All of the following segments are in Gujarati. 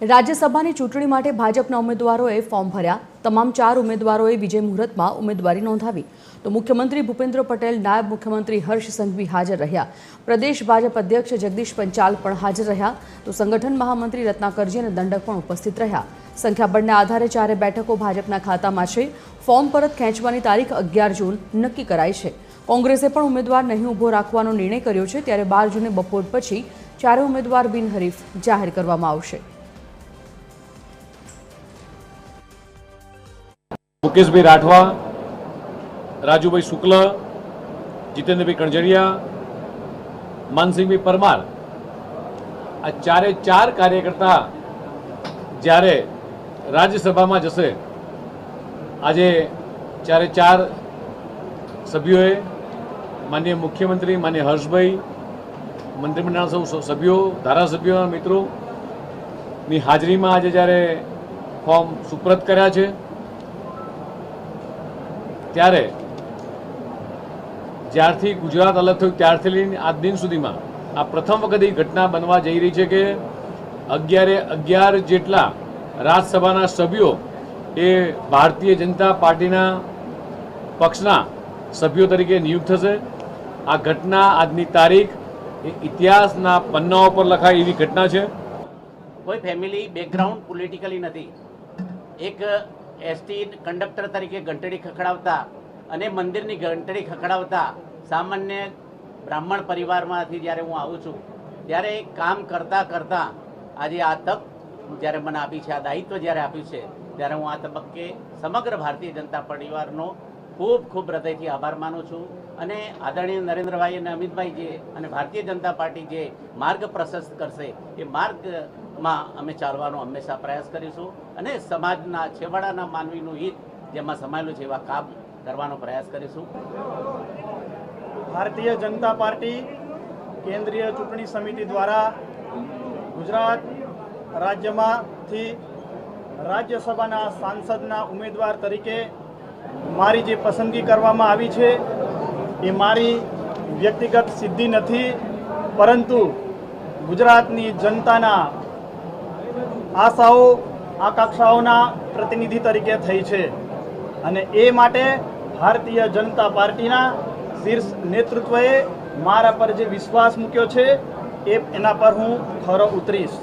રાજ્યસભાની ચૂંટણી માટે ભાજપના ઉમેદવારોએ ફોર્મ ભર્યા। તમામ 4 ઉમેદવારોએ વિજય મુહૂર્તમાં ઉમેદવારી નોંધાવી તો મુખ્યમંત્રી ભૂપેન્દ્ર પટેલ, નાયબ મુખ્યમંત્રી હર્ષ સંઘવી હાજર રહ્યા। પ્રદેશ ભાજપ અધ્યક્ષ જગદીશ પંચાલ પણ હાજર રહ્યા તો સંગઠન મહામંત્રી રત્નાકરજી અને દંડક પણ ઉપસ્થિત રહ્યા। સંખ્યાબળના આધારે 4 બેઠકો ભાજપના ખાતામાં છે। ફોર્મ પરત ખેંચવાની તારીખ 11 જૂન નક્કી કરાઈ છે। કોંગ્રેસે પણ ઉમેદવાર નહીં ઊભો રાખવાનો નિર્ણય કર્યો છે, ત્યારે 12 જૂને બપોર પછી 4 ઉમેદવાર બિનહરીફ જાહેર કરવામાં આવશે। मुकेश भाई राठवा, राजू भाई शुक्ल, जितेंद्र भाई कणजरिया, मानसिंह भाई परमार आ चारे 4 कार्यकर्ता જ્યારે રાજ્યસભામાં જશે આજે ચારે 4 સભ્યોએ માનનીય મુખ્યમંત્રી માનનીય હર્ષભાઈ, મંત્રીમંડળના સૌ સભ્યો, ધારાસભ્યો, મિત્રોની હાજરીમાં આજે જ્યારે ફોર્મ સુપ્રત કર્યા છે ત્યારે જ્યારથી ગુજરાત અલગ થયું ત્યારથી લઈને આજ દિન સુધીમાં આ પ્રથમ વખત એ ઘટના બનવા જઈ રહી છે કે 11 જેટલા રાજ્યસભાના સભ્યો એ ભારતીય જનતા પાર્ટીના પક્ષના સભ્યો તરીકે નિયુક્ત થશે। આ ઘટના આજની તારીખ એ ઇતિહાસના પન્નાઓ પર લખાય એવી ઘટના છે। કોઈ ફેમિલી બેકગ્રાઉન્ડ પોલિટિકલી નથી। એક એસટી કંડક્ટર તરીકે ઘંટડી ખખડાવતા અને મંદિરની ઘંટડી ખખડાવતા સામાન્ય બ્રાહ્મણ પરિવારમાંથી જ્યારે હું આવું છું ત્યારે કામ કરતાં કરતાં આજે આ તક જ્યારે મને આપી છે, આ દાયિત્વ જ્યારે આપ્યું છે, ત્યારે હું આ તબક્કે સમગ્ર ભારતીય જનતા પરિવારનો ખૂબ ખૂબ હૃદયથી આભાર માનું છું। અને આદરણીય નરેન્દ્રભાઈ અને અમિતભાઈ જે અને ભારતીય જનતા પાર્ટી જે માર્ગ પ્રશસ્ત કરશે એ માર્ગમાં અમે ચાલવાનો હંમેશા પ્રયાસ કરીશું અને સમાજના છેવાડાના માનવીનું હિત જેમાં સમાયેલું છે એવા કામ કરવાનો પ્રયાસ કરીશું। ભારતીય જનતા પાર્ટી કેન્દ્રીય ચૂંટણી સમિતિ દ્વારા ગુજરાત રાજ્યમાંથી રાજ્યસભાના સાંસદના ઉમેદવાર તરીકે મારી જે પસંદગી કરવામાં આવી છે એ મારી વ્યક્તિગત સિદ્ધિ નથી, પરંતુ ગુજરાતની જનતાના આશાઓ આકાંક્ષાઓના પ્રતિનિધિ તરીકે થઈ છે અને એ માટે ભારતીય જનતા પાર્ટીના શીર્ષ નેતૃત્વએ મારા પર જે વિશ્વાસ મૂક્યો છે એના પર હું ખરો ઉતરીશ।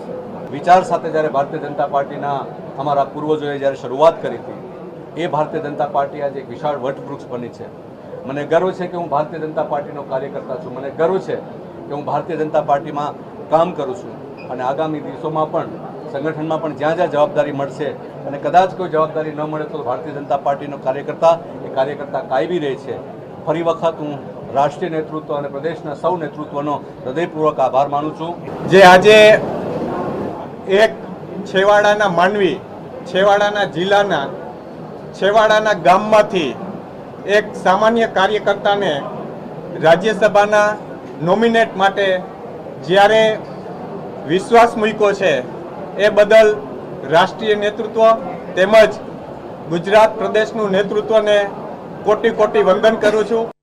વિચાર સાથે જ્યારે ભારતીય જનતા પાર્ટીના અમારા પૂર્વજોએ જ્યારે શરૂઆત કરી હતી એ ભારતીય જનતા પાર્ટી આજે એક વિશાળ વટવૃક્ષ બની છે। મને ગર્વ છે કે હું ભારતીય જનતા પાર્ટીનો કાર્યકર્તા છું, મને ગર્વ છે કે હું ભારતીય જનતા પાર્ટીમાં કામ કરું છું અને આગામી દિવસોમાં પણ સંગઠનમાં પણ જ્યાં જ્યાં જવાબદારી મળશે અને કદાચ કોઈ જવાબદારી ન મળે તો ભારતીય જનતા પાર્ટીનો કાર્યકર્તા કાયમી રહે છે। ફરી વખત હું રાષ્ટ્રીય નેતૃત્વ અને પ્રદેશના સૌ નેતૃત્વનો હૃદયપૂર્વક આભાર માનું છું। જે આજે એક છેવાડાના માનવી, છેવાડાના જિલ્લાના, છેવાડાના ગામમાંથી એક સામાન્ય કાર્યકર્તાને રાજ્યસભાના નોમિનેટ માટે જ્યારે વિશ્વાસ મૂક્યો છે એ બદલ રાષ્ટ્રીય નેતૃત્વ તેમજ ગુજરાત પ્રદેશનું નેતૃત્વને કોટી કોટી વંદન કરું છું।